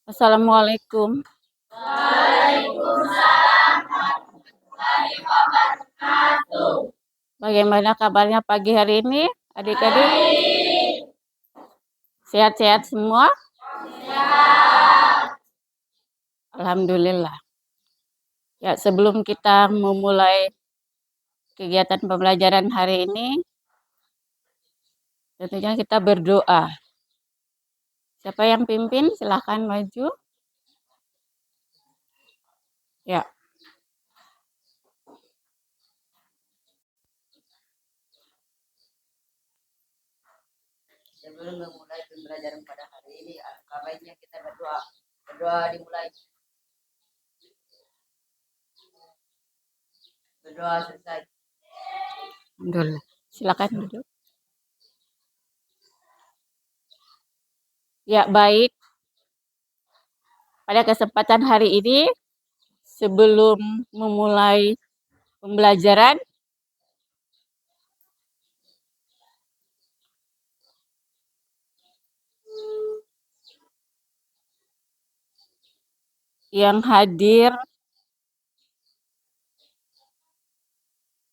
Assalamualaikum. Bagaimana kabarnya pagi hari ini, adik-adik? Sehat-sehat semua? Alhamdulillah. Ya, sebelum kita memulai kegiatan pembelajaran hari ini, tentunya kita berdoa. Siapa yang pimpin? Silahkan maju. Ya. Sebelum memulai pembelajaran pada hari ini, alangkah baiknya kita berdoa. Berdoa dimulai. Berdoa selesai. Alhamdulillah. Silakan duduk. Ya, baik. Pada kesempatan hari ini, sebelum memulai pembelajaran, yang hadir,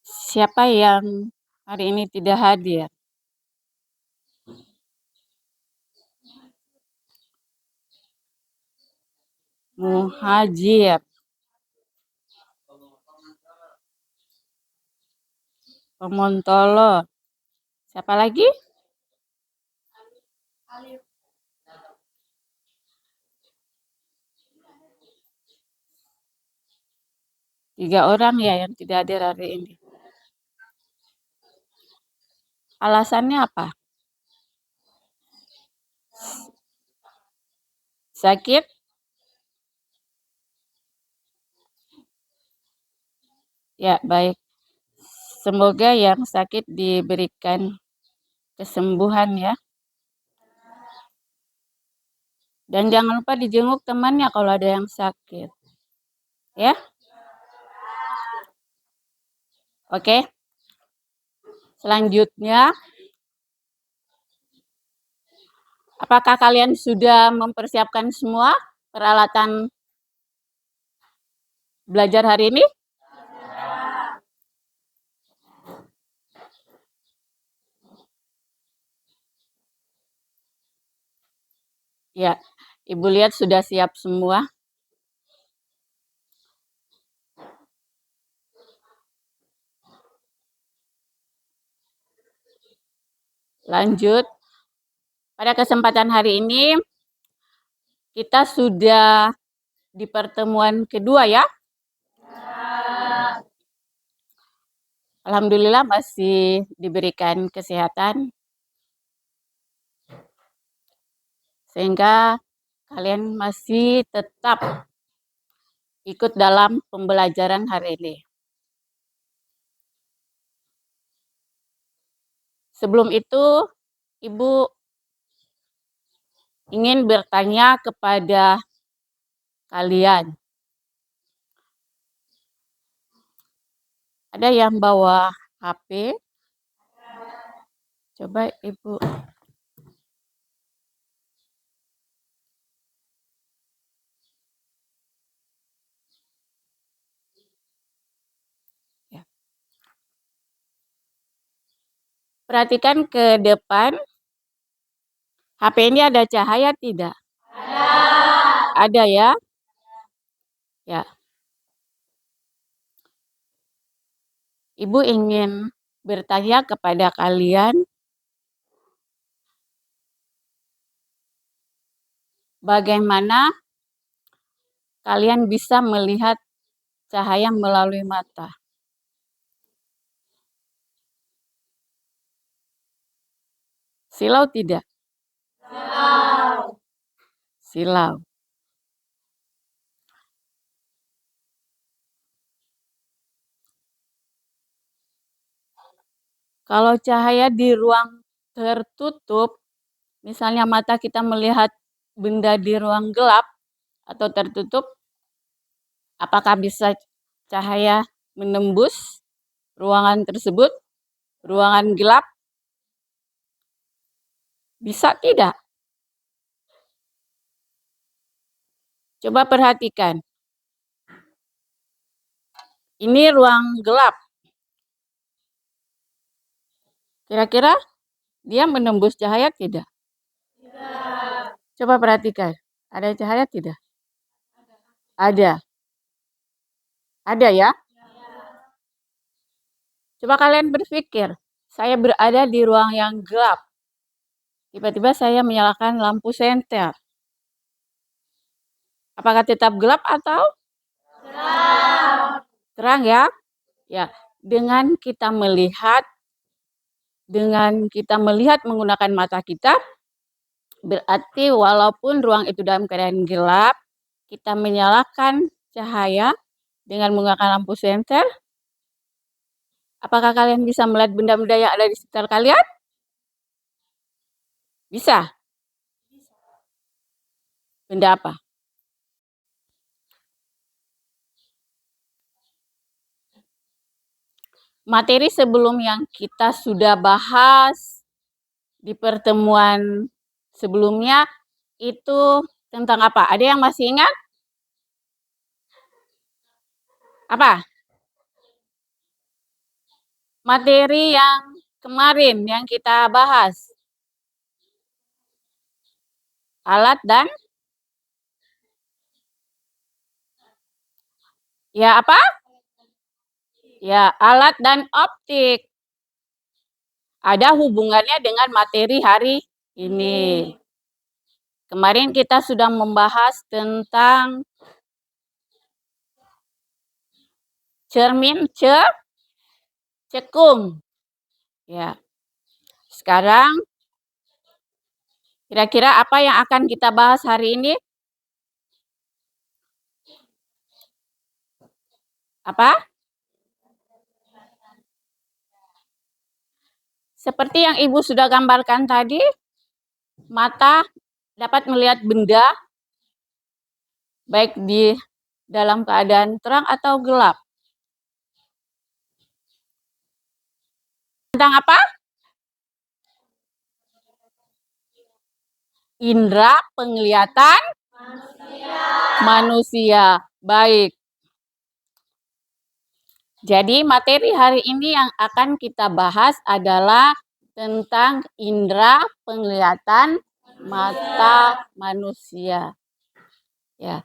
siapa yang hari ini tidak hadir? Muhajir, Pemontolo. Siapa lagi? Tiga orang ya yang tidak hadir hari ini. Alasannya apa? Sakit? Ya, baik. Semoga yang sakit diberikan kesembuhan ya. Dan jangan lupa dijenguk temannya kalau ada yang sakit. Ya? Oke. Selanjutnya, apakah kalian sudah mempersiapkan semua peralatan belajar hari ini? Ya, Ibu lihat sudah siap semua. Lanjut. Pada kesempatan hari ini, kita sudah di pertemuan kedua ya. Alhamdulillah masih diberikan kesehatan. Sehingga kalian masih tetap ikut dalam pembelajaran hari ini. Sebelum itu, Ibu ingin bertanya kepada kalian. Ada yang bawa HP? Coba Ibu. Ya. Perhatikan ke depan. HP ini ada cahaya tidak? Ada ya? Ya. Ibu ingin bertanya kepada kalian, bagaimana kalian bisa melihat cahaya melalui mata? Silau tidak? Silau. Kalau cahaya di ruang tertutup, misalnya mata kita melihat benda di ruang gelap atau tertutup, apakah bisa cahaya menembus ruangan tersebut, ruangan gelap? Bisa tidak? Coba perhatikan. Ini ruang gelap. Kira-kira dia menembus cahaya tidak? Tidak. Coba perhatikan. Ada cahaya tidak? Ada. Ada ya? Coba kalian berpikir. Saya berada di ruang yang gelap. Tiba-tiba saya menyalakan lampu senter. Apakah tetap gelap atau? Terang. Terang ya? Ya. Dengan kita melihat menggunakan mata kita, berarti walaupun ruang itu dalam keadaan gelap, kita menyalakan cahaya dengan menggunakan lampu senter. Apakah kalian bisa melihat benda-benda yang ada di sekitar kalian? Bisa. Benda apa? Materi sebelum yang kita sudah bahas di pertemuan sebelumnya itu tentang apa? Ada yang masih ingat? Apa? Materi yang kemarin yang kita bahas. Alat dan? Ya apa? Ya, alat dan optik. Ada hubungannya dengan materi hari ini. Kemarin kita sudah membahas tentang cermin cekung. Ya. Sekarang kira-kira apa yang akan kita bahas hari ini? Apa? Seperti yang Ibu sudah gambarkan tadi, mata dapat melihat benda baik di dalam keadaan terang atau gelap. Tentang apa? Indra penglihatan manusia. Baik. Jadi materi hari ini yang akan kita bahas adalah tentang indera penglihatan mata manusia. Ya.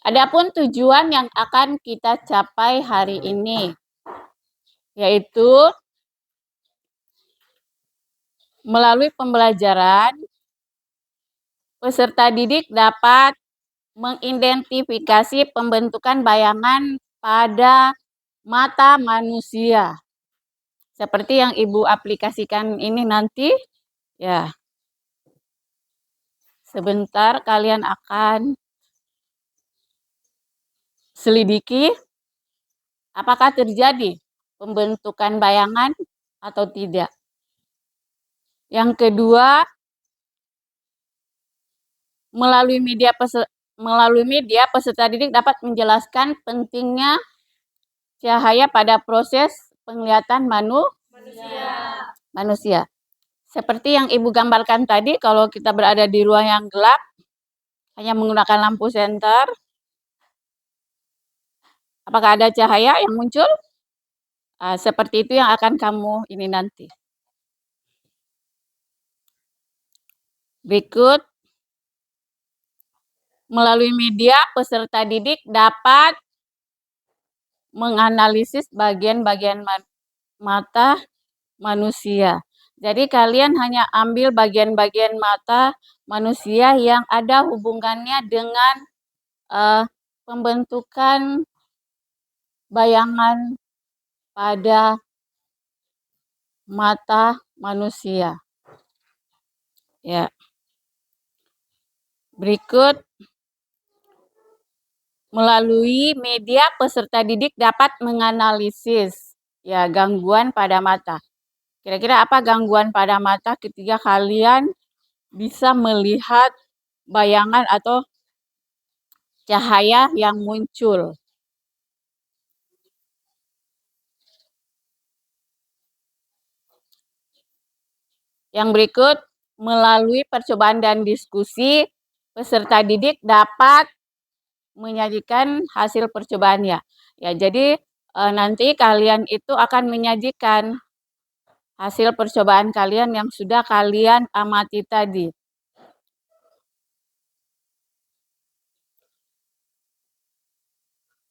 Adapun tujuan yang akan kita capai hari ini yaitu melalui pembelajaran peserta didik dapat mengidentifikasi pembentukan bayangan pada mata manusia. Seperti yang Ibu aplikasikan ini nanti, ya. Sebentar kalian akan selidiki apakah terjadi pembentukan bayangan atau tidak. Yang kedua, melalui media peserta didik dapat menjelaskan pentingnya cahaya pada proses penglihatan manusia. Seperti yang Ibu gambarkan tadi, kalau kita berada di ruang yang gelap, hanya menggunakan lampu senter, apakah ada cahaya yang muncul? Seperti itu yang akan kamu ini nanti. Berikut, melalui media peserta didik dapat menganalisis bagian-bagian mata manusia. Jadi kalian hanya ambil bagian-bagian mata manusia yang ada hubungannya dengan pembentukan bayangan pada mata manusia. Ya. Berikut, melalui media peserta didik dapat menganalisis ya gangguan pada mata. Kira-kira apa gangguan pada mata ketika kalian bisa melihat bayangan atau cahaya yang muncul? Yang berikut, melalui percobaan dan diskusi peserta didik dapat menyajikan hasil percobaannya. Ya, jadi nanti kalian itu akan menyajikan hasil percobaan kalian yang sudah kalian amati tadi.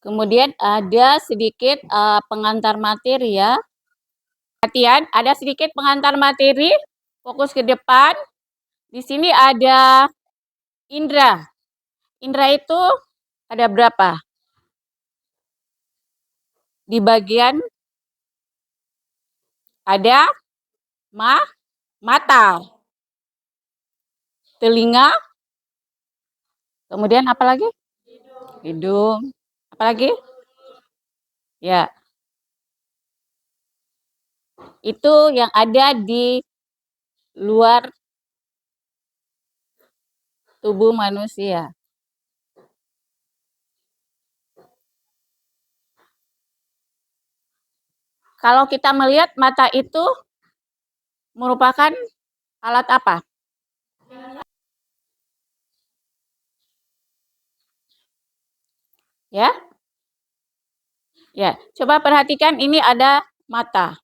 Kemudian ada sedikit pengantar materi ya. Perhatian, ada sedikit pengantar materi. Fokus ke depan. Di sini ada indera. Indera itu ada berapa? Di bagian ada mata, telinga, kemudian apa lagi? Hidung. Apa lagi? Ya. Itu yang ada di luar tubuh manusia. Kalau kita melihat mata itu merupakan alat apa? Ya. Ya, coba perhatikan ini ada mata.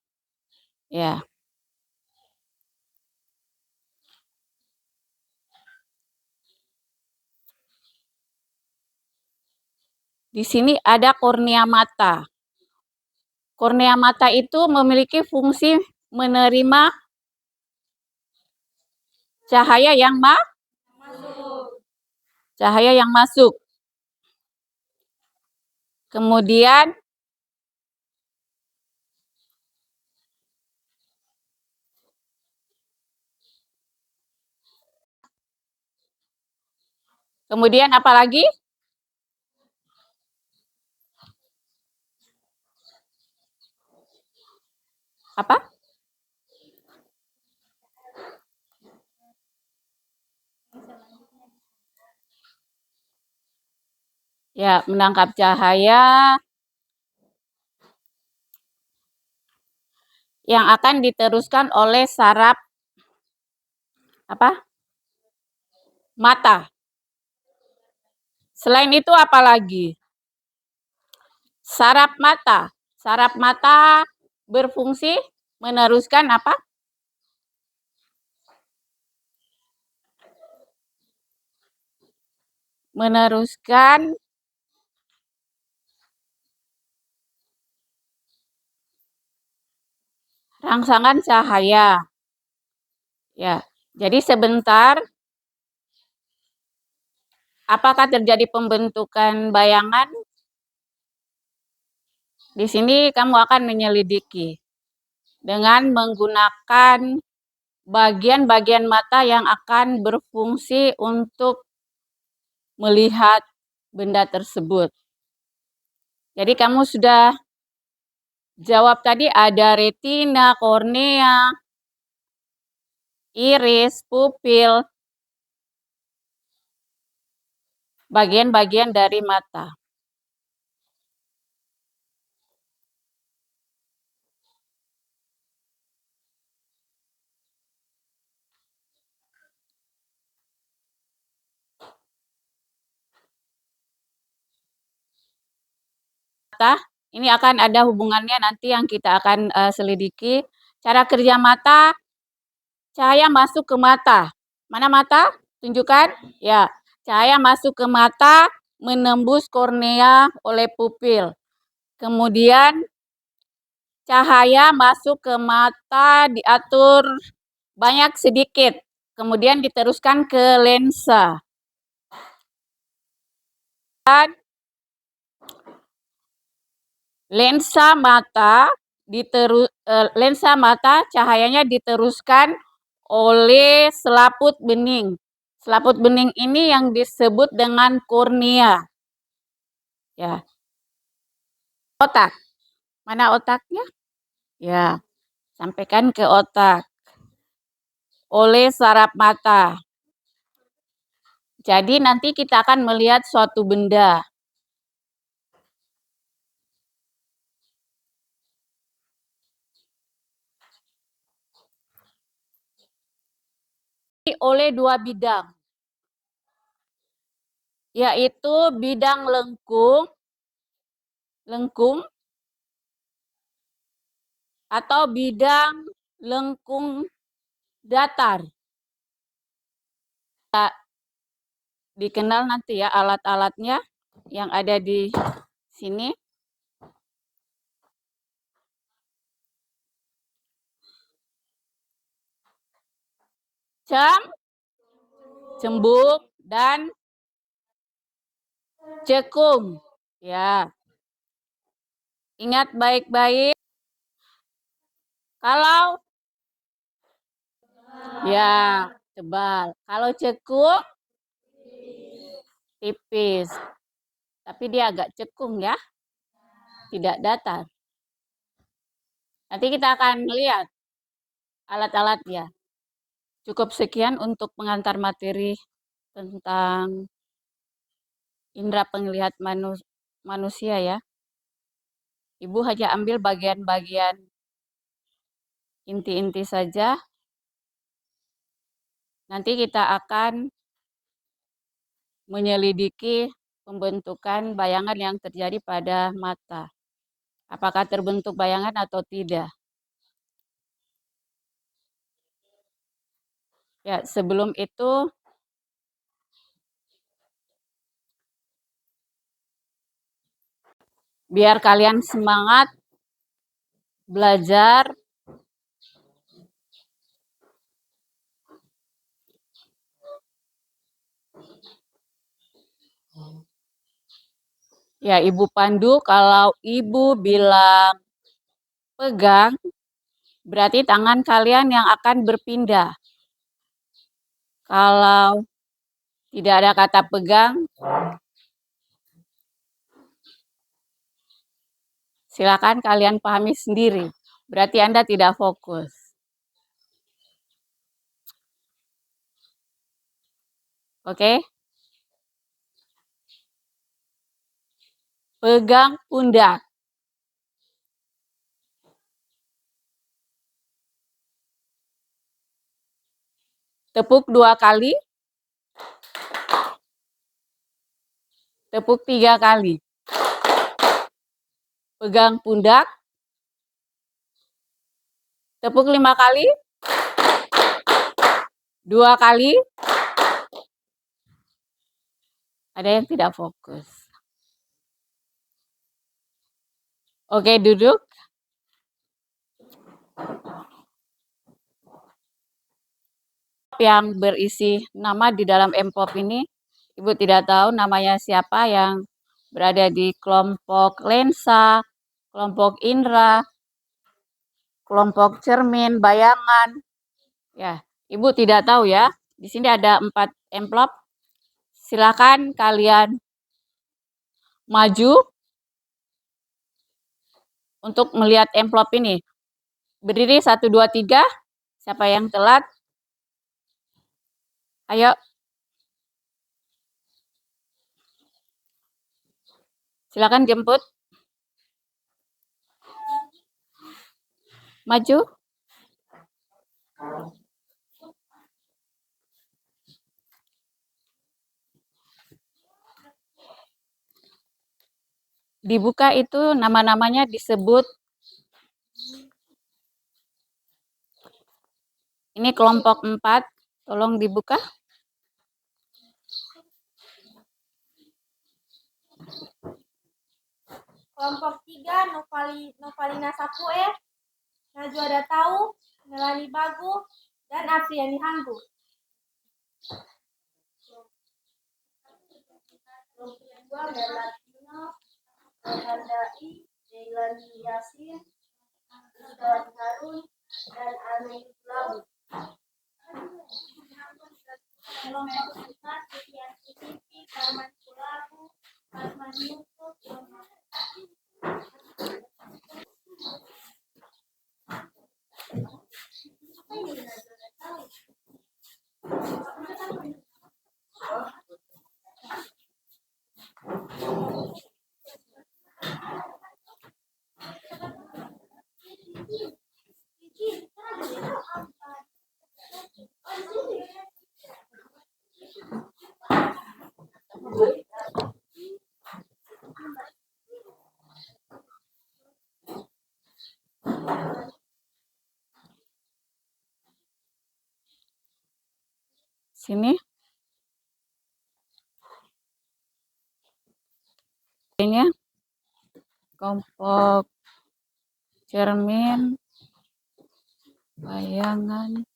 Ya. Di sini ada kornea mata. Kornea mata itu memiliki fungsi menerima cahaya yang masuk. Kemudian apa lagi? Apa? Ya, menangkap cahaya yang akan diteruskan oleh saraf apa? Mata. Selain itu apa lagi? Saraf mata. Saraf mata berfungsi meneruskan apa? Meneruskan rangsangan cahaya. Ya, jadi sebentar. Apakah terjadi pembentukan bayangan? Di sini kamu akan menyelidiki dengan menggunakan bagian-bagian mata yang akan berfungsi untuk melihat benda tersebut. Jadi kamu sudah jawab tadi ada retina, kornea, iris, pupil, bagian-bagian dari mata. Ini akan ada hubungannya nanti yang kita akan selidiki. Cara kerja mata, cahaya masuk ke mata. Mana mata? Tunjukkan. Ya, cahaya masuk ke mata, menembus kornea oleh pupil. Kemudian cahaya masuk ke mata diatur banyak sedikit. Kemudian diteruskan ke lensa. Dan lensa mata cahayanya diteruskan oleh selaput bening. Selaput bening ini yang disebut dengan kornea. Ya. Otak. Mana otaknya? Ya, sampaikan ke otak oleh saraf mata. Jadi nanti kita akan melihat suatu benda. Oleh dua bidang. yaitu bidang lengkung atau bidang lengkung datar. Dikenal nanti ya alat-alatnya yang ada di sini. Cembung, dan cekung. Ya. Ingat baik-baik. Kalau ya tebal. Kalau cekung tipis. Tapi dia agak cekung ya. Tidak datar. Nanti kita akan lihat alat-alatnya. Cukup sekian untuk pengantar materi tentang indera penglihat manusia ya. Ibu hanya ambil bagian-bagian inti-inti saja. Nanti kita akan menyelidiki pembentukan bayangan yang terjadi pada mata. Apakah terbentuk bayangan atau tidak. Ya, sebelum itu biar kalian semangat belajar. Ya, Ibu pandu kalau Ibu bilang pegang, berarti tangan kalian yang akan berpindah. Kalau tidak ada kata pegang, silakan kalian pahami sendiri. Berarti Anda tidak fokus. Oke? Pegang pundak. Tepuk 2 kali. Tepuk 3 kali. Pegang pundak. Tepuk 5 kali. 2 kali. Ada yang tidak fokus. Oke, duduk. Yang berisi nama di dalam amplop ini, Ibu tidak tahu namanya siapa yang berada di kelompok lensa, kelompok indera, kelompok cermin, bayangan. Ya, Ibu tidak tahu ya. Di sini ada 4 amplop. Silakan kalian maju untuk melihat amplop ini. Berdiri 1, 2, 3. Siapa yang telat? Ayo. Silakan jemput. Maju. Dibuka itu nama-namanya disebut. Ini kelompok 4. Tolong dibuka. Kelompok 3, Novalina Sapue, Najwa Datau, Melani Bagu, dan Afriani Hanggu. Kelompok 2, Melatino, Handai, Jailani Yasin, Rizwan Harun, dan Aneh Labu. Kelompok 4, Tian Titipi, Karman Kulabu, Karman Yusuf, Sini. Ini kelompok cermin, bayangan.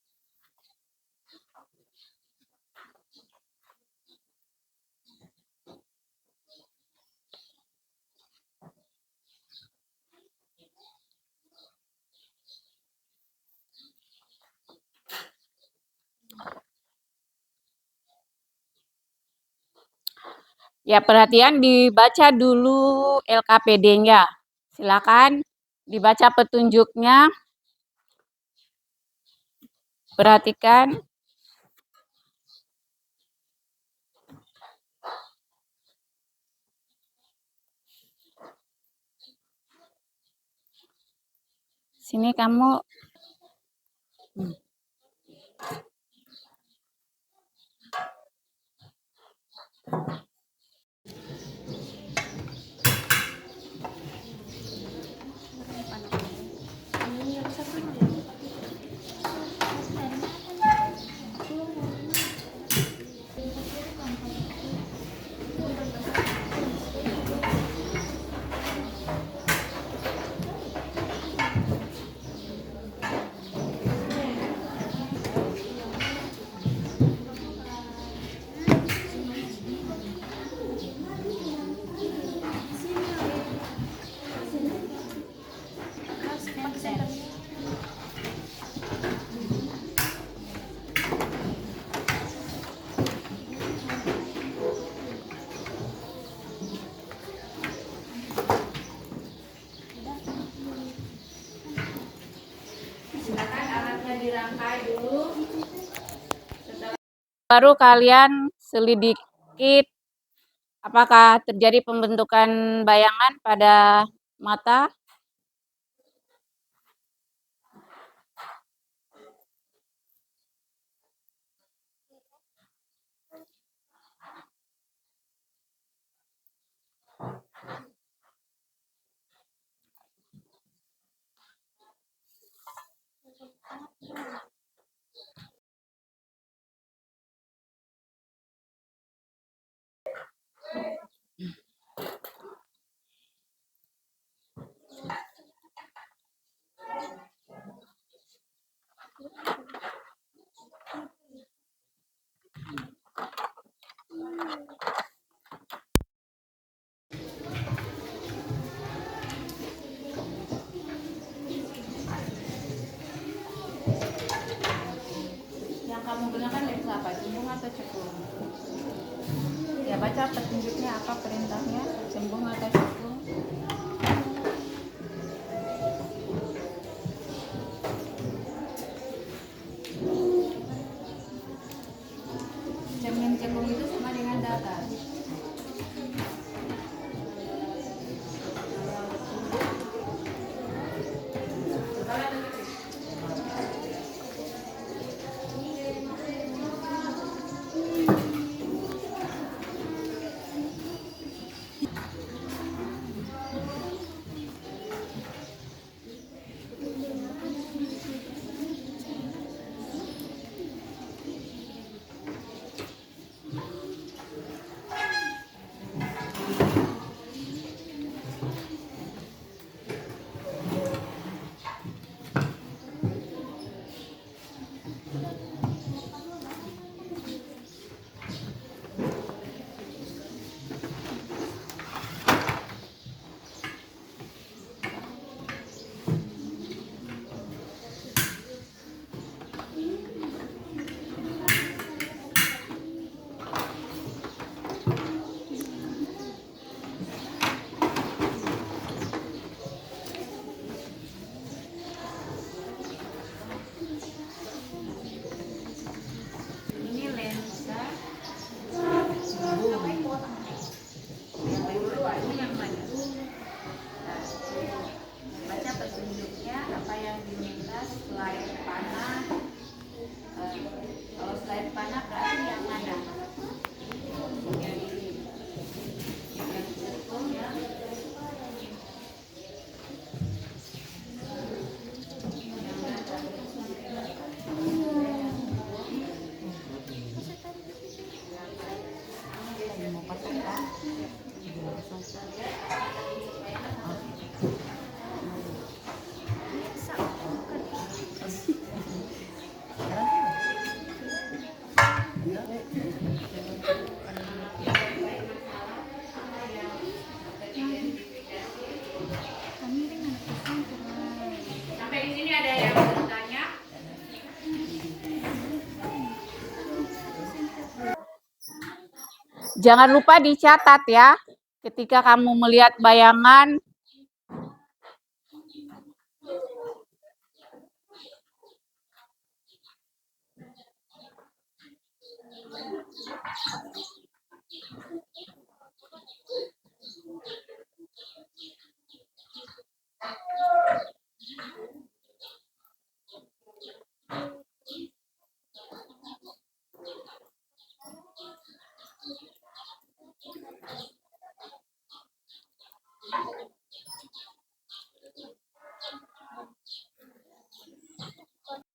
Ya, perhatian dibaca dulu LKPD-nya. Silakan dibaca petunjuknya. Perhatikan. Sini kamu. Silakan alatnya dirangkai dulu. Baru kalian selidiki apakah terjadi pembentukan bayangan pada mata. Yang kamu gunakan lensa apa? Cembung atau cekung? Ya, baca petunjuknya apa, perintahnya, cembung atau cekung? Cermin cekung itu sama dengan datar. Sampai di sini ada yang bertanya? Jangan lupa dicatat ya, ketika kamu melihat bayangan.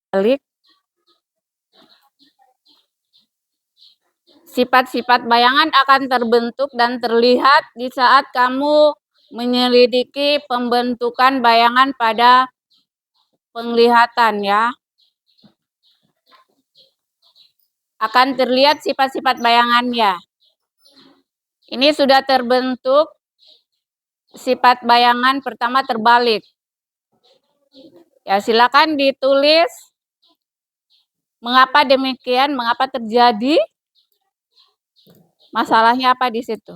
Balik. Sifat-sifat bayangan akan terbentuk dan terlihat di saat kamu menyelidiki pembentukan bayangan pada penglihatan ya. Akan terlihat sifat-sifat bayangannya. Ini sudah terbentuk sifat bayangan pertama terbalik. Ya, silakan ditulis mengapa demikian, mengapa terjadi, masalahnya apa di situ.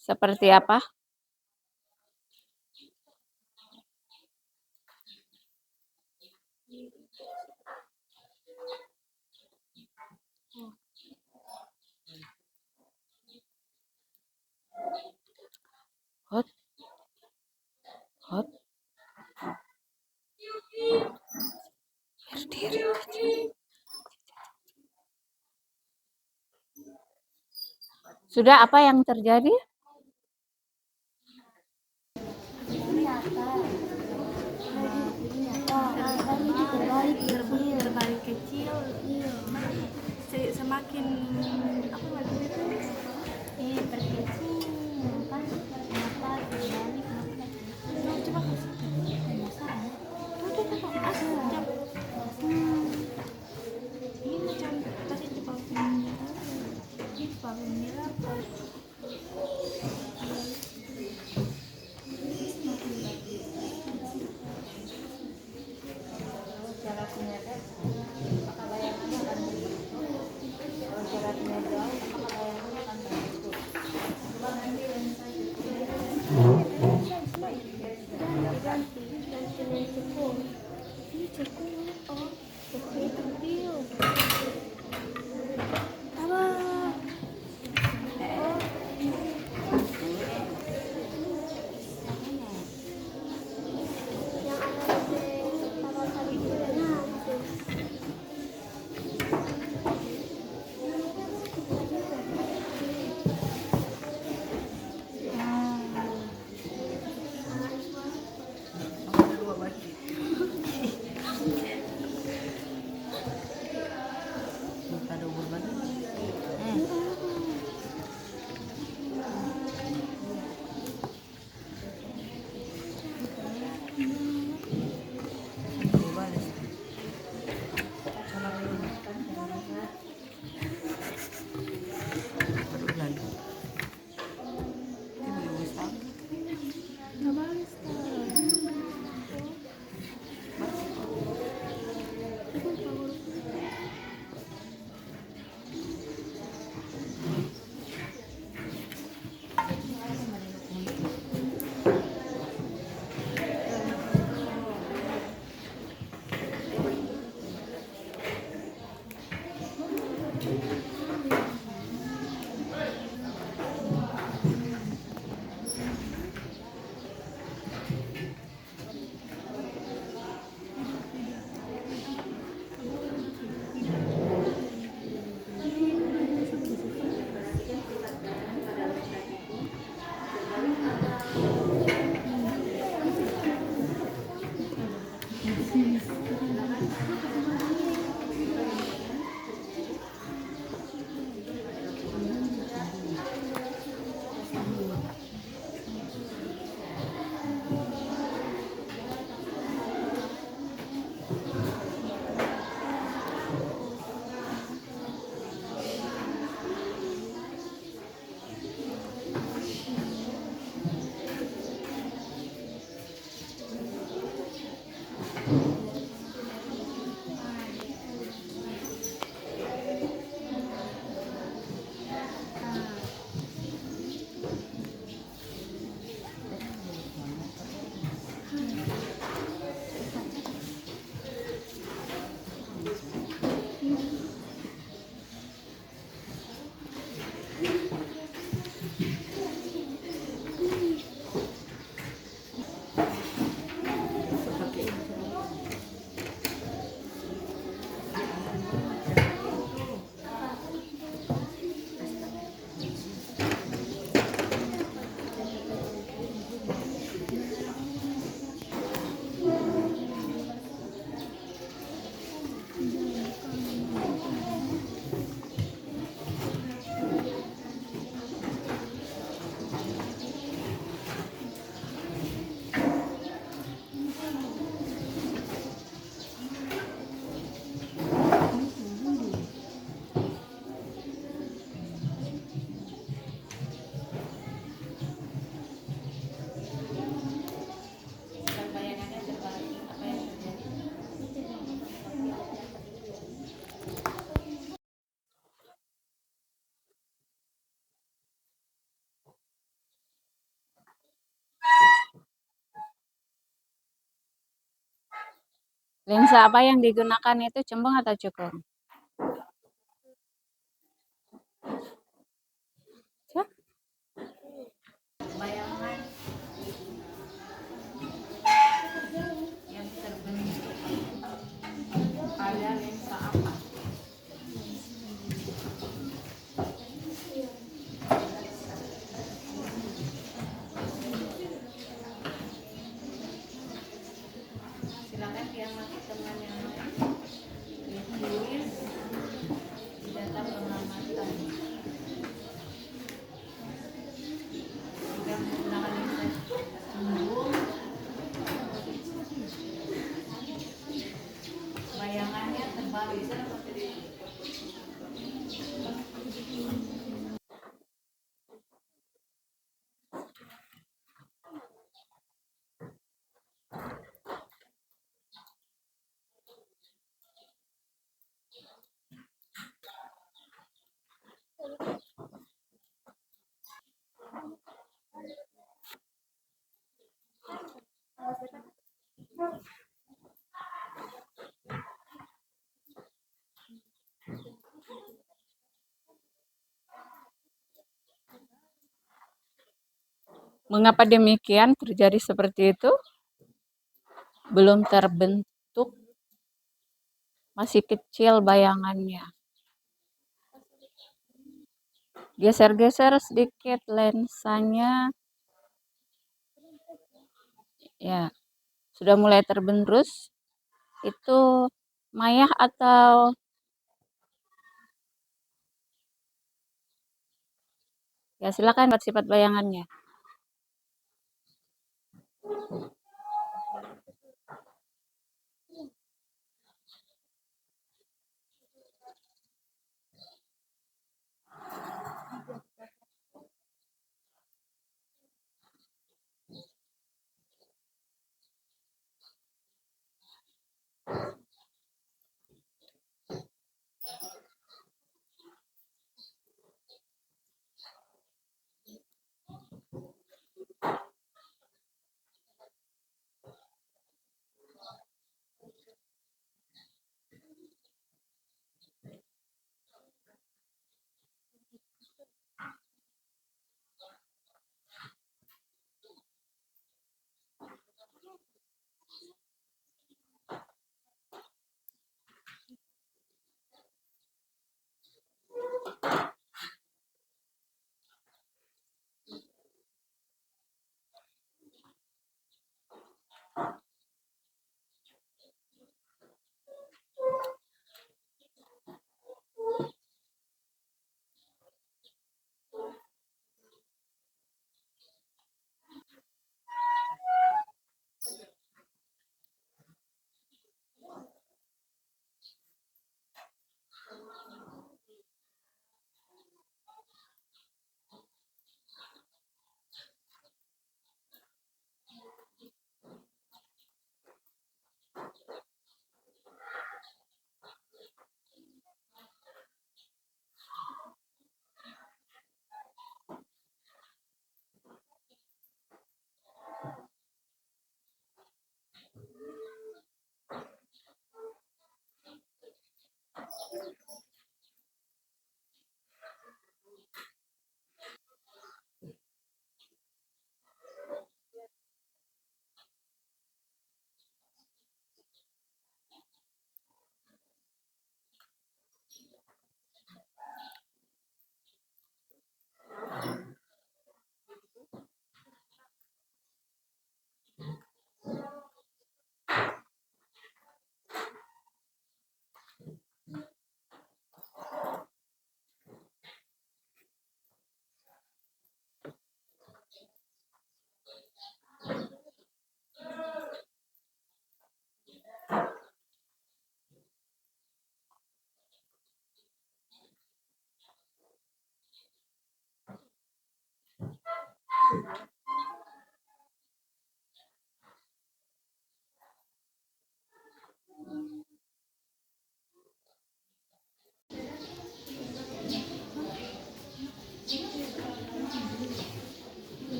Seperti apa? Hot. Sudah, apa yang terjadi? Terbalik kecil, semakin apa lagi itu? Berkecil, kan? Kenapa terbalik? Coba kasih. Ini macam tadi di paling merah. Lensa apa yang digunakan itu, cembung atau cukung? Cak? Bayangan yang terbentuk pada lensa apa? Silakan diamati teman yang lain. Ditulis di data pengamatan. Jika menggunakan lensa cembung, bayangannya terbalik. Mengapa demikian terjadi seperti itu? Belum terbentuk, masih kecil bayangannya. Geser-geser sedikit lensanya. Ya, sudah mulai terbentus. Itu mayah atau ya, silakan buat sifat bayangannya.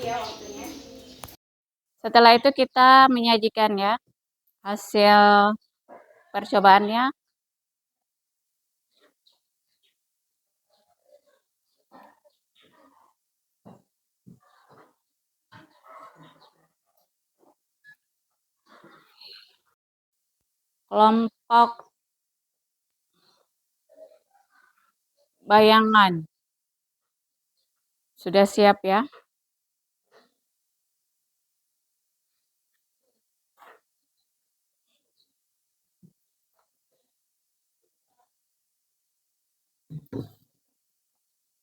ya waktunya. Setelah itu kita menyajikan ya hasil percobaannya. Kelompok bayangan sudah siap ya.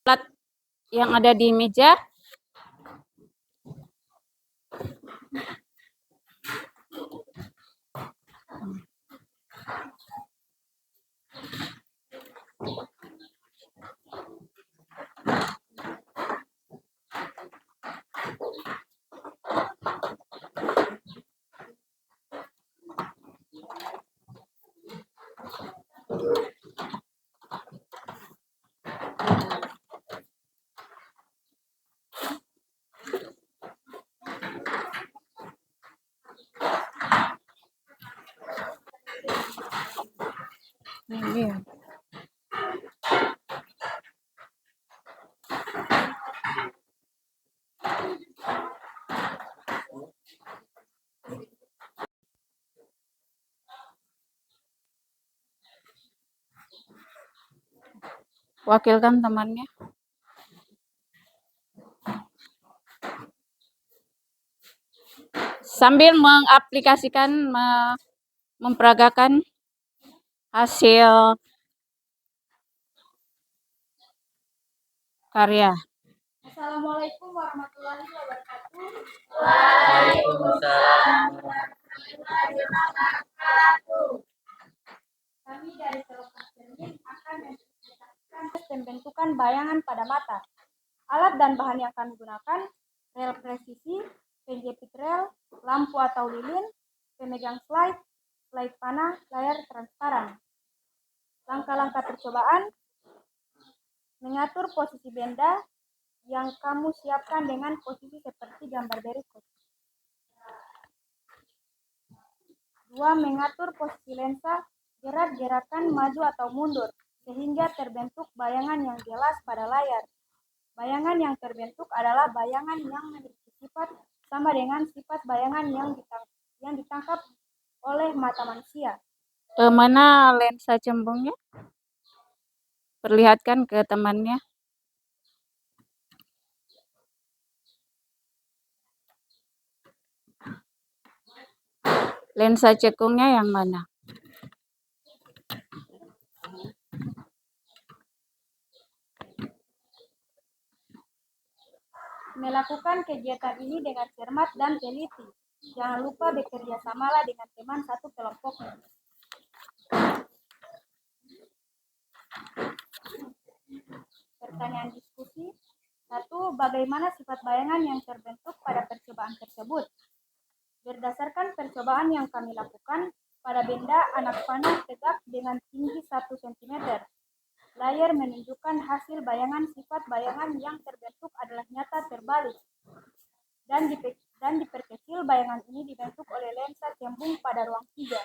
Plat yang ada di meja ini dia. Wakilkan temannya. Sambil mengaplikasikan, memperagakan hasil karya. Assalamualaikum warahmatullahi wabarakatuh. Waalaikumsalam. Kami dari kelompok cermin akan mempresentasikan pembentukan bayangan pada mata. Alat dan bahan yang kami gunakan: rel presisi, penjepit rel, lampu atau lilin, pemegang slide, slide panah, layar transparan. Langkah-langkah percobaan: mengatur posisi benda yang kamu siapkan dengan posisi seperti gambar berikut. 2. Mengatur posisi lensa, gerak-gerakan maju atau mundur, sehingga terbentuk bayangan yang jelas pada layar. Bayangan yang terbentuk adalah bayangan yang memiliki sifat sama dengan sifat bayangan yang ditangkap oleh mata manusia. Mana lensa cembungnya? Perlihatkan ke temannya. Lensa cekungnya yang mana? Melakukan kegiatan ini dengan cermat dan teliti. Jangan lupa bekerja samalah dengan teman satu kelompoknya. Pertanyaan diskusi. 1. Bagaimana sifat bayangan yang terbentuk pada percobaan tersebut? Berdasarkan percobaan yang kami lakukan, pada benda anak panah tegak dengan tinggi 1 cm. Layar menunjukkan hasil bayangan. Sifat bayangan yang terbentuk adalah nyata terbalik dan diperkecil. Bayangan ini dibentuk oleh lensa cembung pada ruang 3.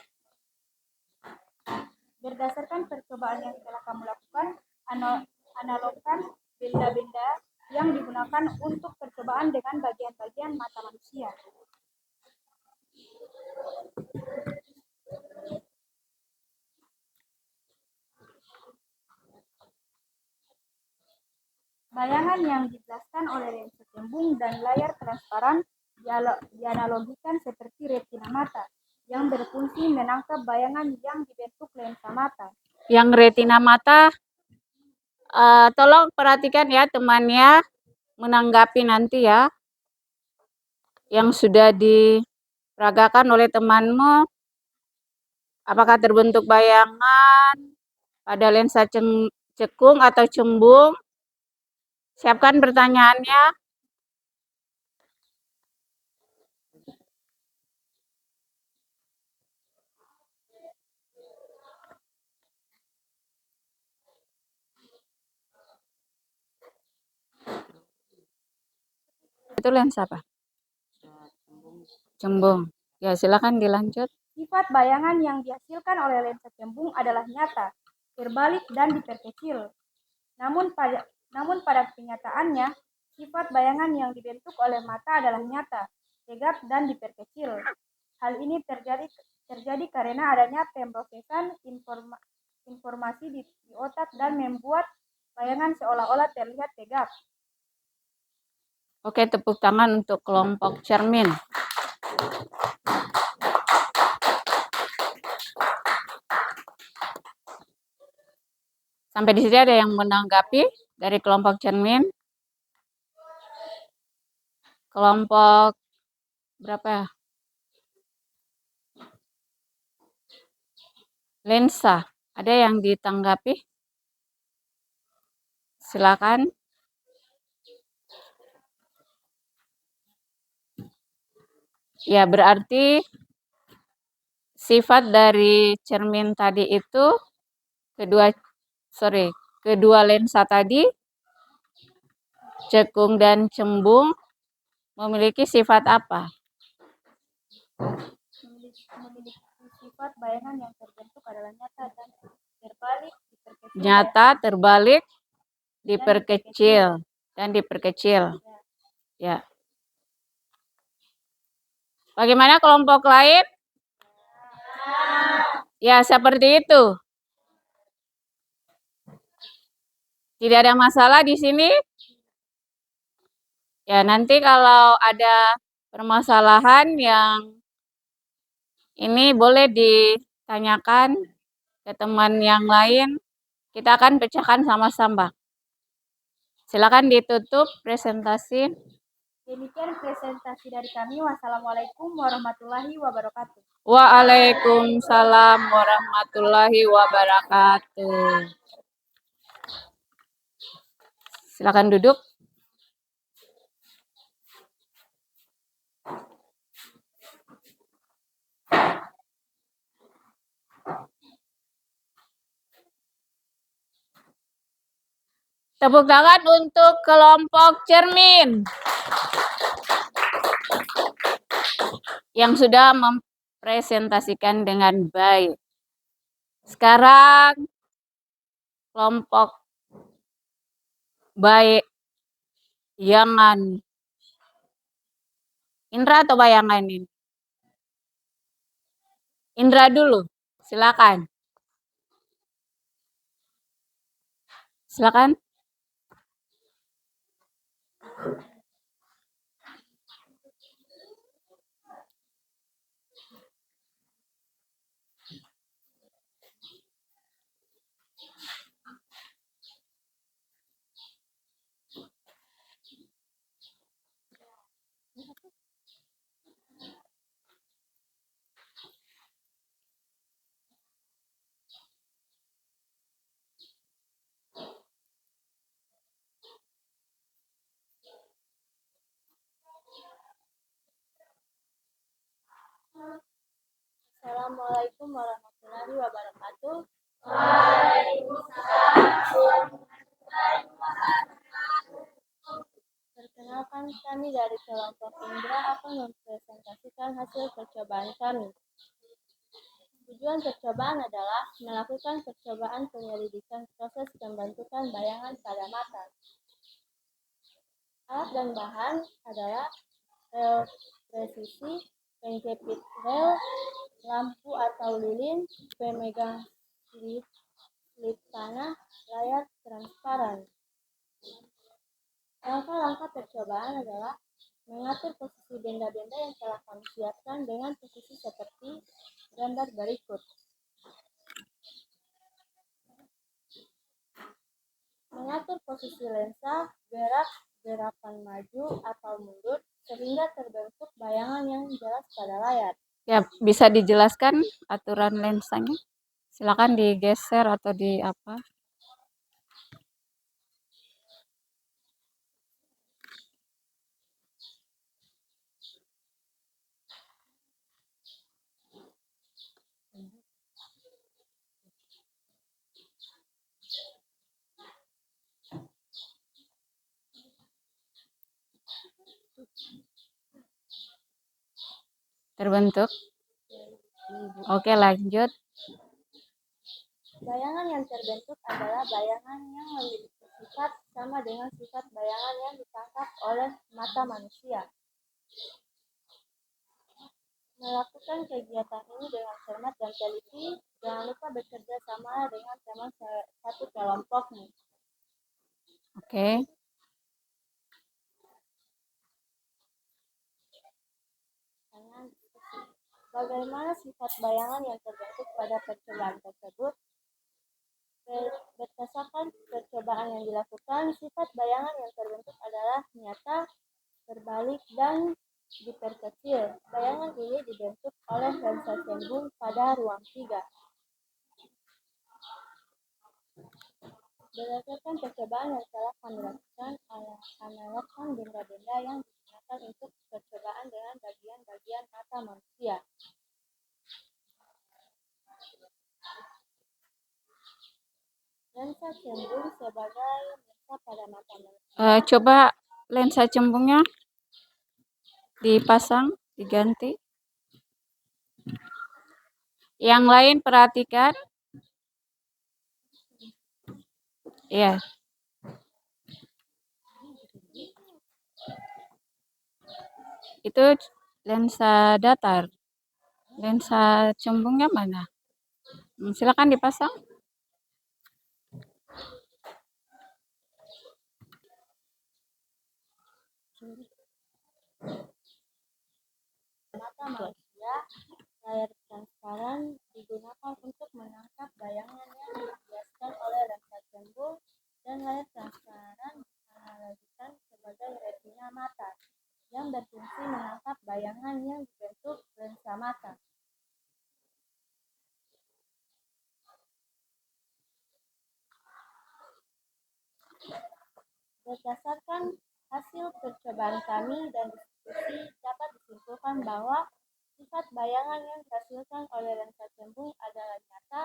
Berdasarkan percobaan yang telah kamu lakukan, analogkan benda-benda yang digunakan untuk percobaan dengan bagian-bagian mata manusia. Bayangan yang dijelaskan oleh lensa cembung dan layar transparan dianalogikan seperti retina mata, yang berfungsi menangkap bayangan yang dibentuk lensa mata. Yang retina mata, tolong perhatikan ya temannya, menanggapi nanti ya, yang sudah diperagakan oleh temanmu, apakah terbentuk bayangan pada lensa cekung atau cembung? Siapkan pertanyaannya. itu lensa apa? Cembung. Ya, silakan dilanjut. Sifat bayangan yang dihasilkan oleh lensa cembung adalah nyata, terbalik, dan diperkecil. Namun pada kenyataannya, sifat bayangan yang dibentuk oleh mata adalah nyata, tegap, dan diperkecil. Hal ini terjadi karena adanya pemrosesan informasi di otak dan membuat bayangan seolah-olah terlihat tegap. Oke, tepuk tangan untuk kelompok cermin. Sampai di sini ada yang menanggapi dari kelompok cermin? Kelompok berapa ya? Lensa. Ada yang ditanggapi? Silakan. Ya, berarti sifat dari cermin tadi itu kedua lensa tadi, cekung dan cembung, memiliki sifat apa? Memiliki sifat bayangan yang terbentuk adalah nyata dan terbalik, diperkecil. Nyata, terbalik, diperkecil. Ya. Bagaimana kelompok lain? Ya, seperti itu. Tidak ada masalah di sini? Ya, nanti kalau ada permasalahan yang ini boleh ditanyakan ke teman yang lain. Kita akan pecahkan sama-sama. Silakan ditutup presentasi. Demikian presentasi dari kami. Wassalamualaikum warahmatullahi wabarakatuh. Waalaikumsalam warahmatullahi wabarakatuh. Silakan duduk. Tepuk tangan untuk kelompok cermin yang sudah mempresentasikan dengan baik. Sekarang kelompok bayangan. Indra atau bayangan ini? Indra dulu, silakan. Silakan. Assalamualaikum warahmatullahi wabarakatuh. Perkenalkan, kami dari kelompok Indra akan mempresentasikan hasil percobaan kami. Tujuan percobaan adalah melakukan percobaan penyelidikan proses pembentukan bayangan pada mata. Alat dan bahan adalah rel presisi, penjepit rel, lampu atau lilin, pemegang slip tanah, layar transparan. Langkah-langkah percobaan adalah mengatur posisi benda-benda yang telah kami siapkan dengan posisi seperti gambar berikut. Mengatur posisi lensa, gerakan maju atau mundur, sehingga terbentuk bayangan yang jelas pada layar. Ya, bisa dijelaskan aturan lensanya? Silakan digeser atau di apa? terbentuk. Oke, lanjut. Bayangan yang terbentuk adalah bayangan yang memiliki sifat sama dengan sifat bayangan yang ditangkap oleh mata manusia. Melakukan kegiatan ini dengan cermat dan teliti, jangan lupa bekerja sama dengan teman satu kelompokmu. Oke. Bagaimana sifat bayangan yang terbentuk pada percobaan tersebut? Berdasarkan percobaan yang dilakukan, sifat bayangan yang terbentuk adalah nyata, berbalik, dan diperkecil. Bayangan ini dibentuk oleh lensa cembung pada ruang 3. Berdasarkan percobaan yang telah kami lakukan, analogkan benda-benda yang digunakan untuk percobaan dengan bagian-bagian mata manusia. Lensa cembung sebagai lensa pada mata manusia. Coba lensa cembungnya dipasang, diganti. Yang lain perhatikan. Ya. Itu lensa datar. Lensa cembungnya mana? Silakan dipasang. Mata manusia, layar transparan digunakan untuk menangkap bayangan yang dibiaskan oleh lensa cembung, dan layar transparan dianalogikan sebagai retina mata yang berfungsi menangkap bayangan yang dibentuk lensa mata. Berdasarkan hasil percobaan kami dan diskusi, dapat disimpulkan bahwa sifat bayangan yang dihasilkan oleh lensa cembung adalah nyata,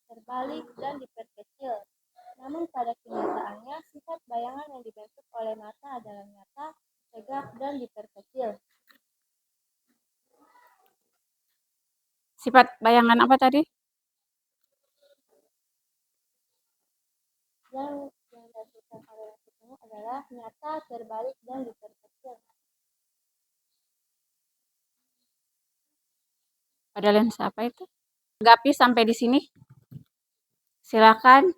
terbalik, dan diperkecil. Namun pada kenyataannya, sifat bayangan yang dibentuk oleh mata adalah nyata, tegak, dan diperkecil. Sifat bayangan apa tadi? Yang dihasilkan oleh lensa cembung adalah nyata, terbalik, dan diperkecil. Pada lensa apa itu? Tanggapi sampai di sini. Silakan.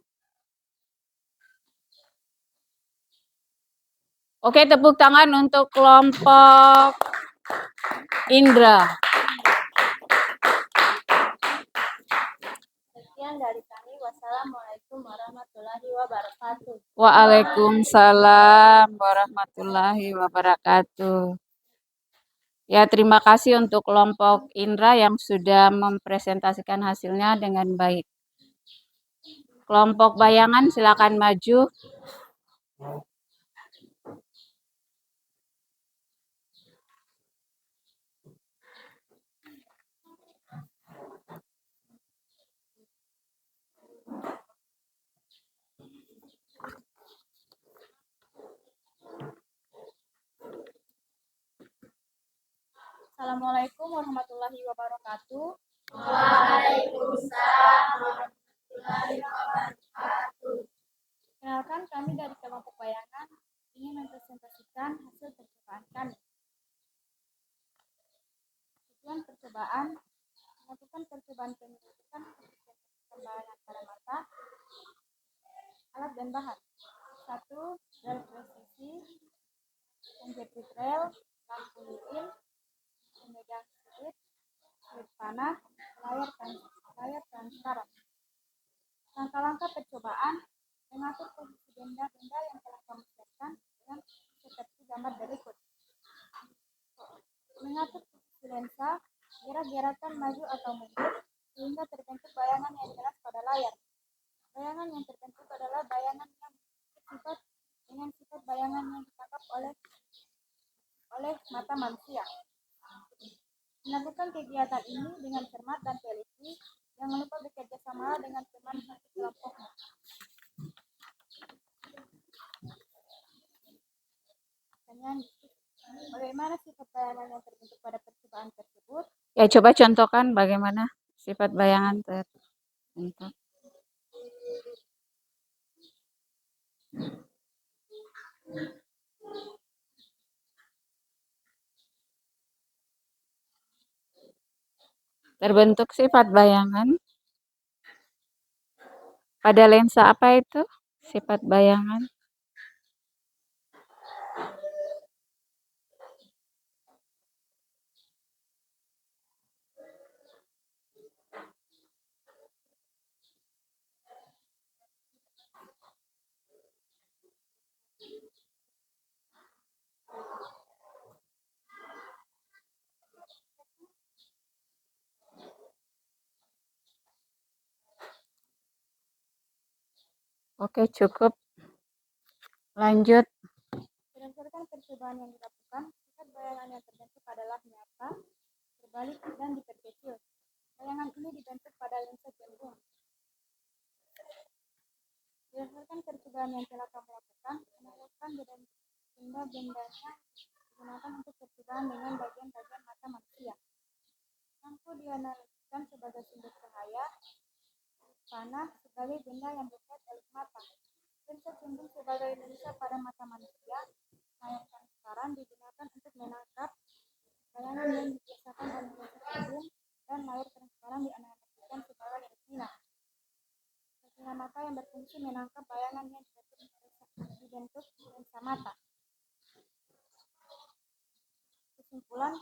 Oke, tepuk tangan untuk kelompok Indra. Sekian dari kami. Wassalamualaikum warahmatullahi wabarakatuh. Waalaikumsalam warahmatullahi wabarakatuh. Ya, terima kasih untuk kelompok Indra yang sudah mempresentasikan hasilnya dengan baik. Kelompok bayangan silakan maju. Assalamualaikum warahmatullahi wabarakatuh. Kenalkan, kami dari kelompok bayangan ingin mempresentasikan hasil percobaan kami. Tujuan percobaan: melakukan percobaan penyelidikan pembayangan pada mata, alat dan bahan. 1. Rel presisi, penjepit rel, lampu lilin, pemegang slit panah, layar transparan. Langkah-langkah percobaan: mengatur posisi benda-benda yang telah kami siapkan dengan seperti gambar berikut. Mengatur posisi lensa, gerak-gerakan maju atau mundur sehingga terbentuk bayangan yang jelas pada layar. Bayangan yang terbentuk adalah bayangan yang bersifat dengan sifat bayangan yang ditangkap oleh mata manusia. Melakukan kegiatan ini dengan cermat dan teliti, jangan lupa bekerja sama dengan teman satu kelompokmu. Bagaimana sifat bayangan yang terbentuk pada percobaan tersebut? Ya, coba contohkan bagaimana sifat bayangan terbentuk. Terbentuk sifat bayangan pada lensa apa itu? Sifat bayangan. Oke, cukup. Lanjut. Berdasarkan percobaan yang dilakukan, sifat bayangan yang terbentuk adalah nyata, terbalik, dan diperkecil. Bayangan ini dibentuk pada lensa cembung. Berdasarkan percobaan yang telah kamu lakukan, analogkan benda-bendanya digunakan untuk percobaan dengan bagian-bagian mata manusia. Lampu dianalogikan sebagai sumber cahaya, panah sebagai benda yang dekat oleh mata, lensa cembung sebagai lensa pada mata manusia, layar transparan digunakan untuk menangkap bayangan yang dibiasakan oleh lensa cembung, dan layar transparan dianalogikan sebagai retina. Retina mata yang berfungsi menangkap bayangan yang dibentuk lensa mata. Kesimpulan,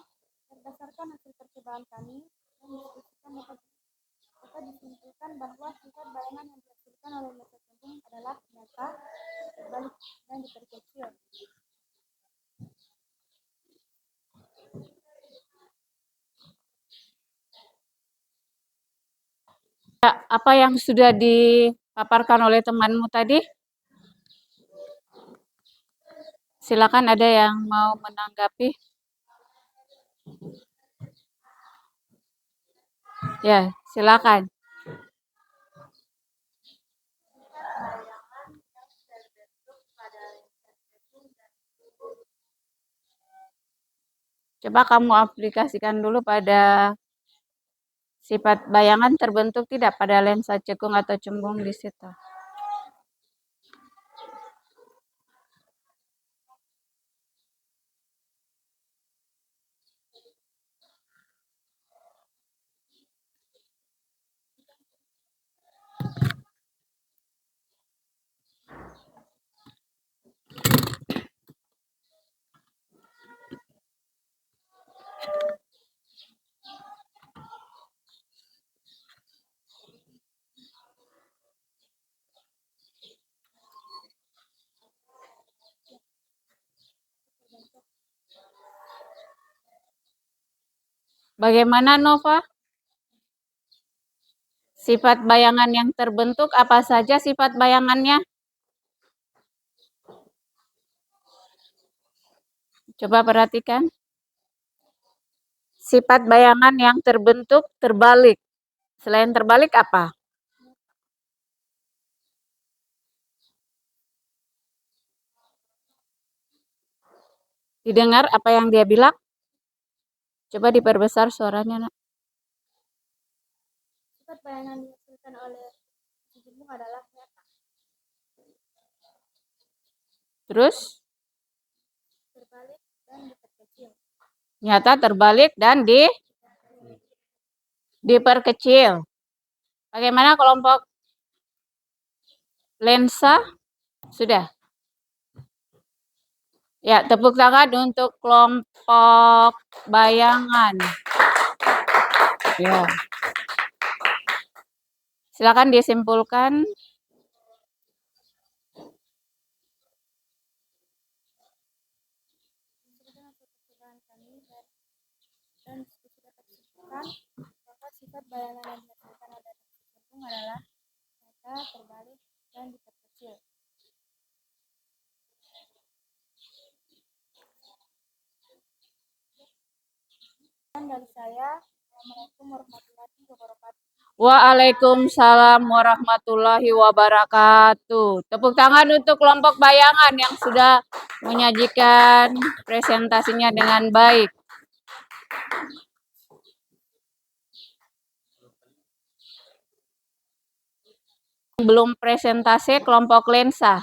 berdasarkan hasil percobaan kami yang didiskusikan dapat disimpulkan bahwa sifat bayangan yang dihasilkan oleh lensa cembung adalah nyata, terbalik, dan diperkecil. Apa yang sudah dipaparkan oleh temanmu tadi? Silakan, ada yang mau menanggapi? Ya, silakan. Coba kamu aplikasikan dulu pada sifat bayangan terbentuk tidak pada lensa cekung atau cembung di situ. Bagaimana, Nova? Sifat bayangan yang terbentuk, apa saja sifat bayangannya? Coba perhatikan. Sifat bayangan yang terbentuk terbalik. Selain terbalik apa? Didengar apa yang dia bilang? Coba diperbesar suaranya, Nak. Sifat bayangan dihasilkan oleh cembung adalah nyata, Terus? terbalik, dan diperkecil. Nyata, terbalik, dan diperkecil. Bagaimana kelompok lensa? Sudah? Ya, tepuk tangan untuk kelompok bayangan. Ya. Silakan disimpulkan. Dan sudah dapat disimpulkan bahwa sifat bayangan yang dihasilkan oleh cembung adalah nyata, terbalik, dan diperkecil. Dan dari saya, Assalamualaikum warahmatullahi wabarakatuh. Waalaikumsalam warahmatullahi wabarakatuh. Tepuk tangan untuk kelompok bayangan yang sudah menyajikan presentasinya dengan baik. Belum presentasi kelompok lensa.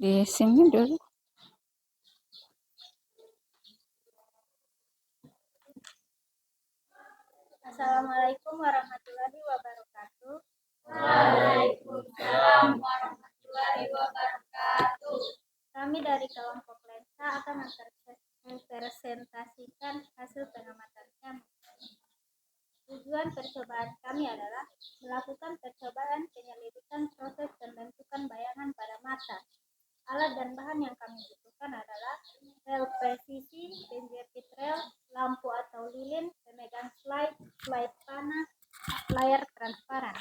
Di sini dulu. Assalamualaikum warahmatullahi wabarakatuh. Waalaikumsalam warahmatullahi wabarakatuh. Kami dari kelompok lensa akan mempresentasikan hasil pengamatan kami. Tujuan percobaan kami adalah melakukan percobaan penyelidikan proses pembentukan bayangan pada mata. Alat dan bahan yang kami butuhkan adalah rel presisi, penjepit rel, lampu atau lilin, pemegang slide, slide panah, layar transparan.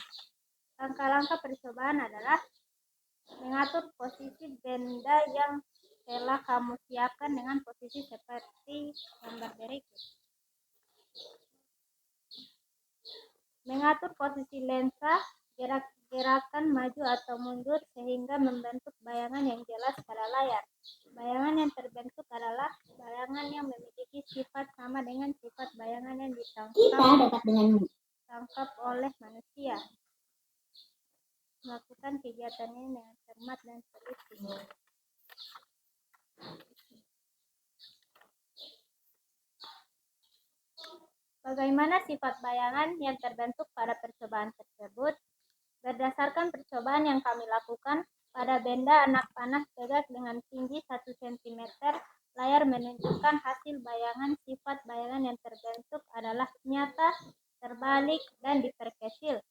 Langkah-langkah percobaan adalah mengatur posisi benda yang telah kamu siapkan dengan posisi seperti gambar berikut. Mengatur posisi lensa, gerakan maju atau mundur sehingga membentuk bayangan yang jelas pada layar. Bayangan yang terbentuk adalah bayangan yang memiliki sifat sama dengan sifat bayangan yang ditangkap oleh manusia. Melakukan kegiatannya dengan cermat dan teliti. Bagaimana sifat bayangan yang terbentuk pada percobaan tersebut? Berdasarkan percobaan yang kami lakukan, pada benda anak panah tegak dengan tinggi 1 cm, layar menunjukkan hasil bayangan. Sifat bayangan yang terbentuk adalah nyata, terbalik, dan diperkecil.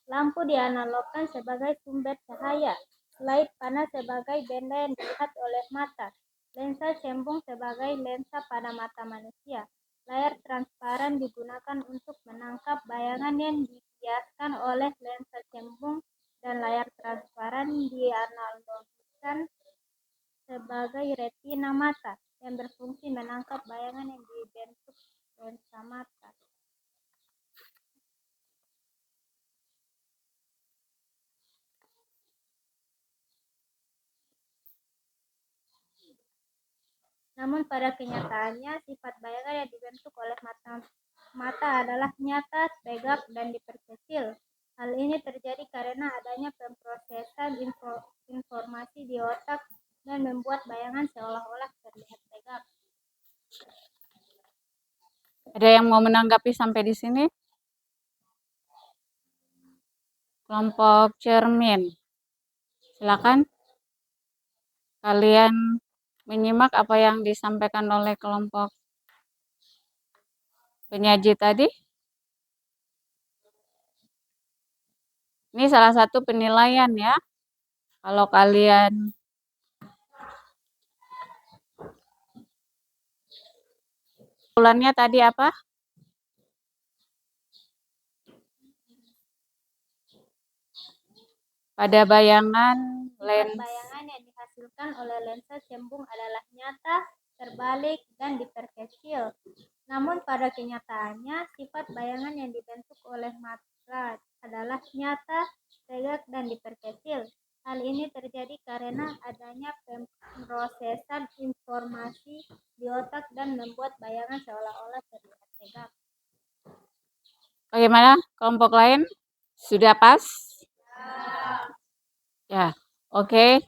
Lampu dianalogkan sebagai sumber cahaya, slide panah sebagai benda yang dilihat oleh mata, lensa cembung sebagai lensa pada mata manusia. Layar transparan digunakan untuk menangkap bayangan yang dibiaskan oleh lensa cembung, dan layar transparan dianalogikan sebagai retina mata yang berfungsi menangkap bayangan yang dibentuk lensa mata. Namun pada kenyataannya, sifat bayangan yang dibentuk oleh mata adalah nyata, tegak, dan diperkecil. Hal ini terjadi karena adanya pemrosesan informasi di otak dan membuat bayangan seolah-olah terlihat tegak. Ada yang mau menanggapi sampai di sini? Kelompok cermin. Silakan. Kalian menyimak apa yang disampaikan oleh kelompok penyaji tadi. Ini salah satu penilaian ya. Kalau kalian ulannya tadi apa? Pada bayangan Sifat bayangan yang dihasilkan oleh lensa cembung adalah nyata, terbalik, dan diperkecil. Namun pada kenyataannya, sifat bayangan yang dibentuk oleh mata adalah nyata, tegak, dan diperkecil. Hal ini terjadi karena adanya pemrosesan informasi di otak dan membuat bayangan seolah-olah terlihat tegak. Bagaimana kelompok lain? Sudah pas? Ya, oke.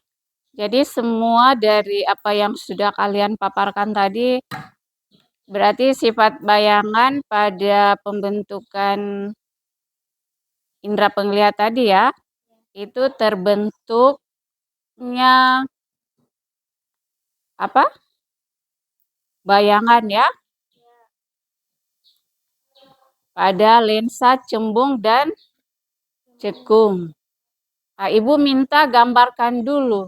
Jadi semua dari apa yang sudah kalian paparkan tadi, berarti sifat bayangan pada pembentukan indera penglihatan tadi ya, itu terbentuknya apa? Bayangan ya, pada lensa cembung dan cekung. Nah, Ibu minta gambarkan dulu.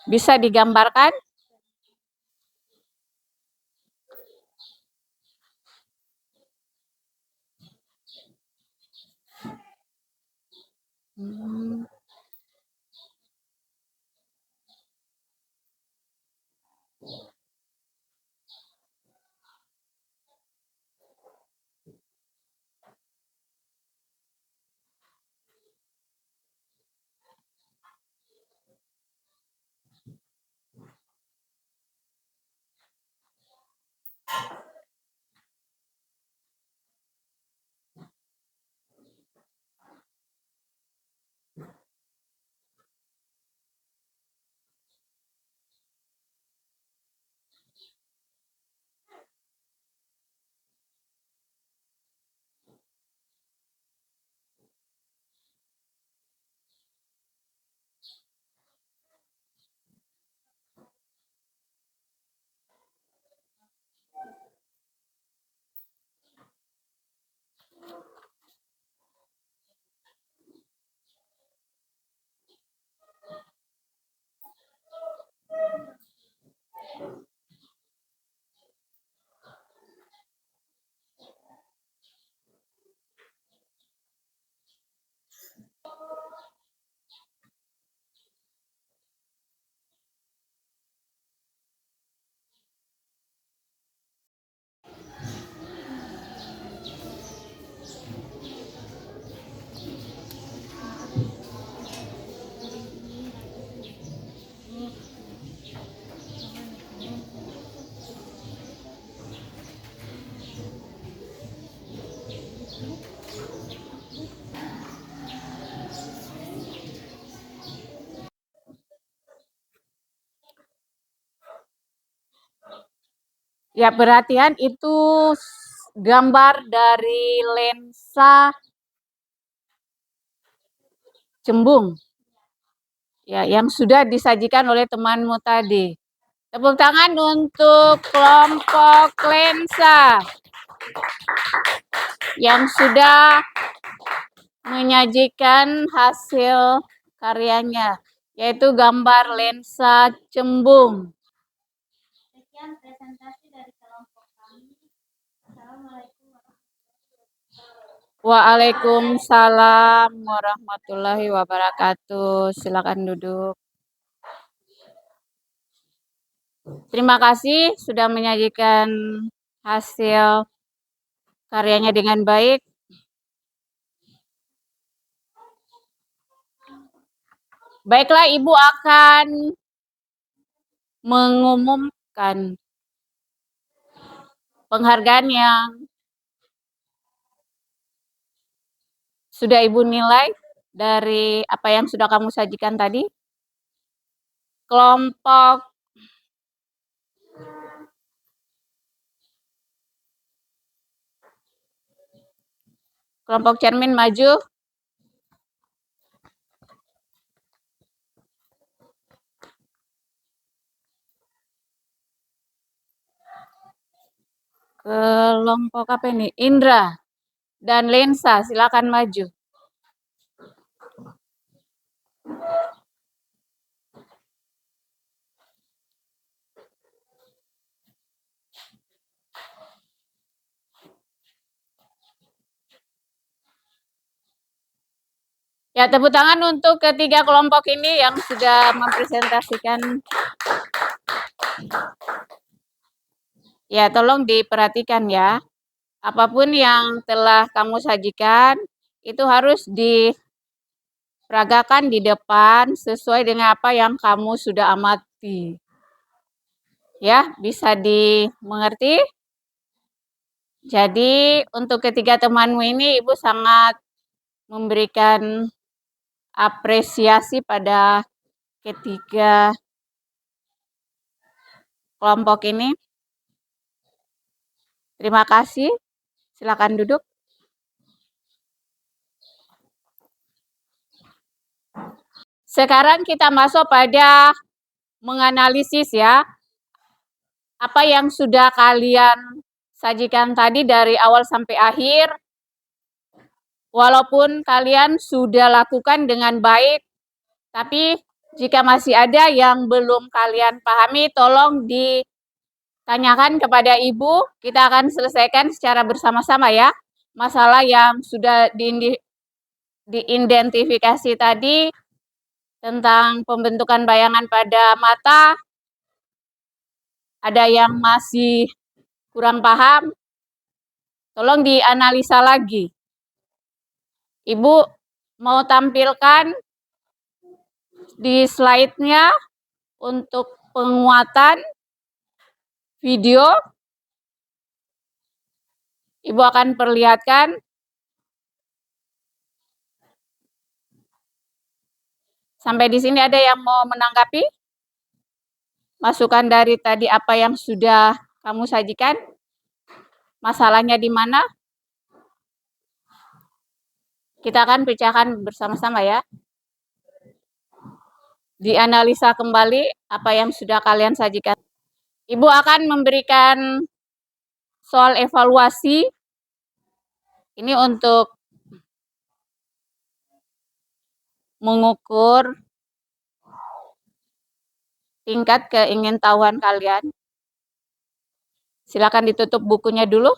Bisa digambarkan? Ya, perhatian itu gambar dari lensa cembung. Ya, yang sudah disajikan oleh temanmu tadi. Tepuk tangan untuk kelompok lensa yang sudah menyajikan hasil karyanya, yaitu gambar lensa cembung. Sekian presentasi dari kelompok kami. Assalamualaikum Waalaikumsalam warahmatullahi wabarakatuh. Silakan duduk. Terima kasih sudah menyajikan hasil karyanya dengan baik. Baiklah, Ibu akan mengumumkan penghargaan yang sudah Ibu nilai dari apa yang sudah kamu sajikan tadi. Kelompok cermin maju. Kelompok apa ini? Indra dan lensa, silakan maju. Ya, tepuk tangan untuk ketiga kelompok ini yang sudah mempresentasikan. Ya, tolong diperhatikan ya. Apapun yang telah kamu sajikan, itu harus diperagakan di depan sesuai dengan apa yang kamu sudah amati. Ya, bisa dimengerti? Jadi, untuk ketiga temanmu ini, Ibu sangat memberikan apresiasi pada ketiga kelompok ini. Terima kasih. Silakan duduk. Sekarang kita masuk pada menganalisis ya. Apa yang sudah kalian sajikan tadi dari awal sampai akhir. Walaupun kalian sudah lakukan dengan baik, tapi jika masih ada yang belum kalian pahami, tolong ditanyakan kepada Ibu. Kita akan selesaikan secara bersama-sama ya. Masalah yang sudah diidentifikasi tadi tentang pembentukan bayangan pada mata, ada yang masih kurang paham, tolong dianalisa lagi. Ibu mau tampilkan di slide-nya untuk penguatan video. Ibu akan perlihatkan. Sampai di sini ada yang mau menanggapi? Masukan dari tadi apa yang sudah kamu sajikan? Masalahnya di mana? Kita akan pecahkan bersama-sama ya. Dianalisa kembali apa yang sudah kalian sajikan. Ibu akan memberikan soal evaluasi. Ini untuk mengukur tingkat keingintahuan kalian. Silakan ditutup bukunya dulu.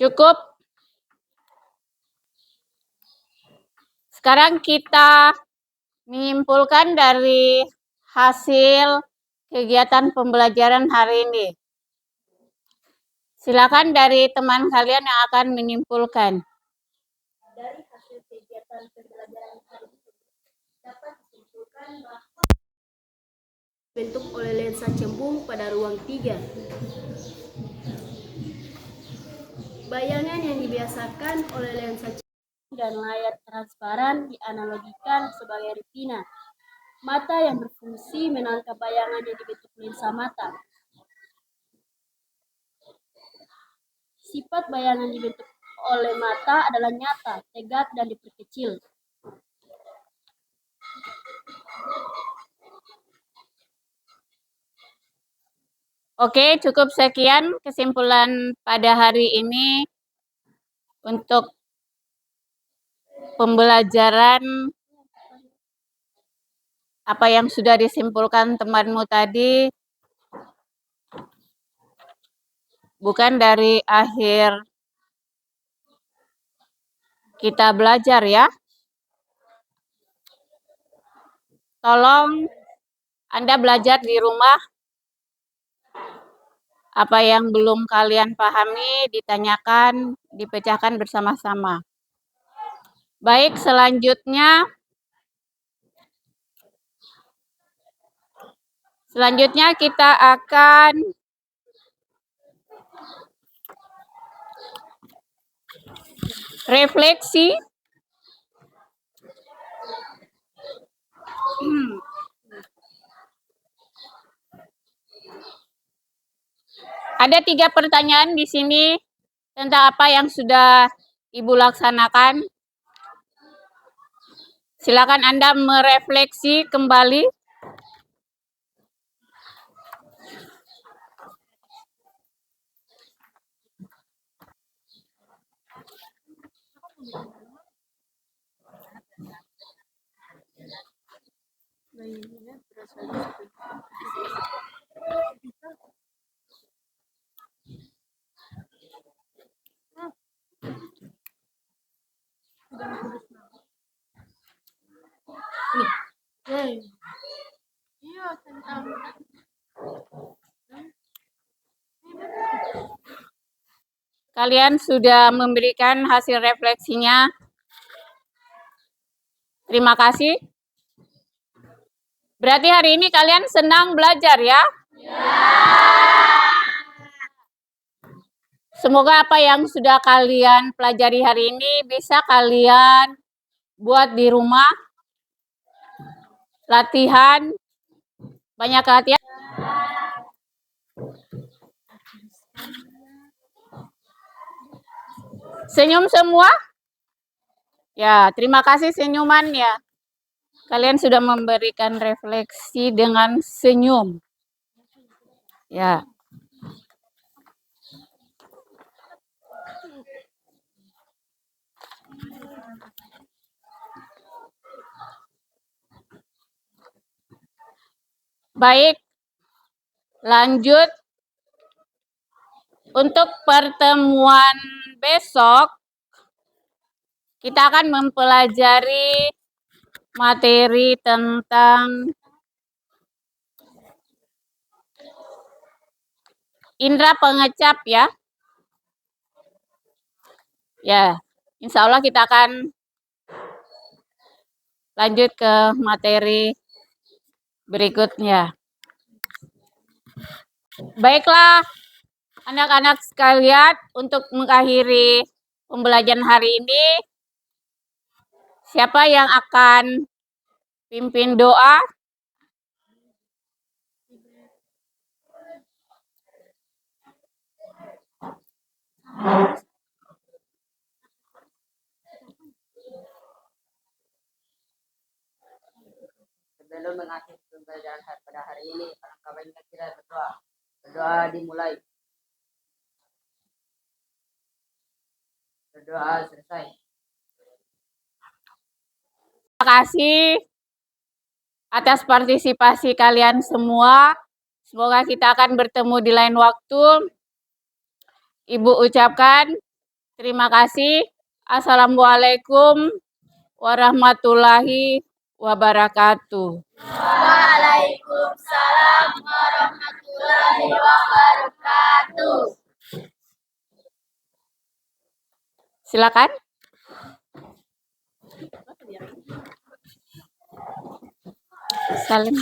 Cukup? Sekarang kita menyimpulkan dari hasil kegiatan pembelajaran hari ini. Silakan dari teman kalian yang akan menyimpulkan. Dari hasil kegiatan pembelajaran hari ini dapat disimpulkan bahwa bentuk oleh lensa cembung pada ruang 3. Bayangan yang dibiasakan oleh lensa cembung dan layar transparan dianalogikan sebagai retina, mata yang berfungsi menangkap bayangan yang dibentuk lensa mata. Sifat bayangan dibentuk oleh mata adalah nyata, tegak, dan diperkecil. Oke, cukup sekian kesimpulan pada hari ini untuk pembelajaran apa yang sudah disimpulkan temanmu tadi. Bukan dari akhir kita belajar ya. Tolong Anda belajar di rumah. Apa yang belum kalian pahami ditanyakan, dipecahkan bersama-sama. Baik, selanjutnya kita akan refleksi. Ada 3 pertanyaan di sini tentang apa yang sudah Ibu laksanakan. Silakan Anda merefleksi kembali. Kalian sudah memberikan hasil refleksinya. Terima kasih. Berarti hari ini kalian senang belajar ya? Semoga apa yang sudah kalian pelajari hari ini bisa kalian buat di rumah. Latihan. Banyak latihan. Senyum semua? Ya, terima kasih senyuman ya. Kalian sudah memberikan refleksi dengan senyum. Ya. Baik. Lanjut. Untuk pertemuan besok, kita akan mempelajari materi tentang indera pengecap ya. Ya, insya Allah kita akan lanjut ke materi berikutnya. Baiklah, anak-anak sekalian, untuk mengakhiri pembelajaran hari ini, siapa yang akan pimpin doa? Sebelum mengakhiri pembelajaran pada hari ini, alangkah baiknya kita berdoa. Berdoa dimulai. Berdoa selesai. Terima kasih atas partisipasi kalian semua. Semoga kita akan bertemu di lain waktu. Ibu ucapkan Terima kasih. Assalamualaikum warahmatullahi wabarakatuh. Waalaikumsalam warahmatullahi wabarakatuh. Silakan. Salim.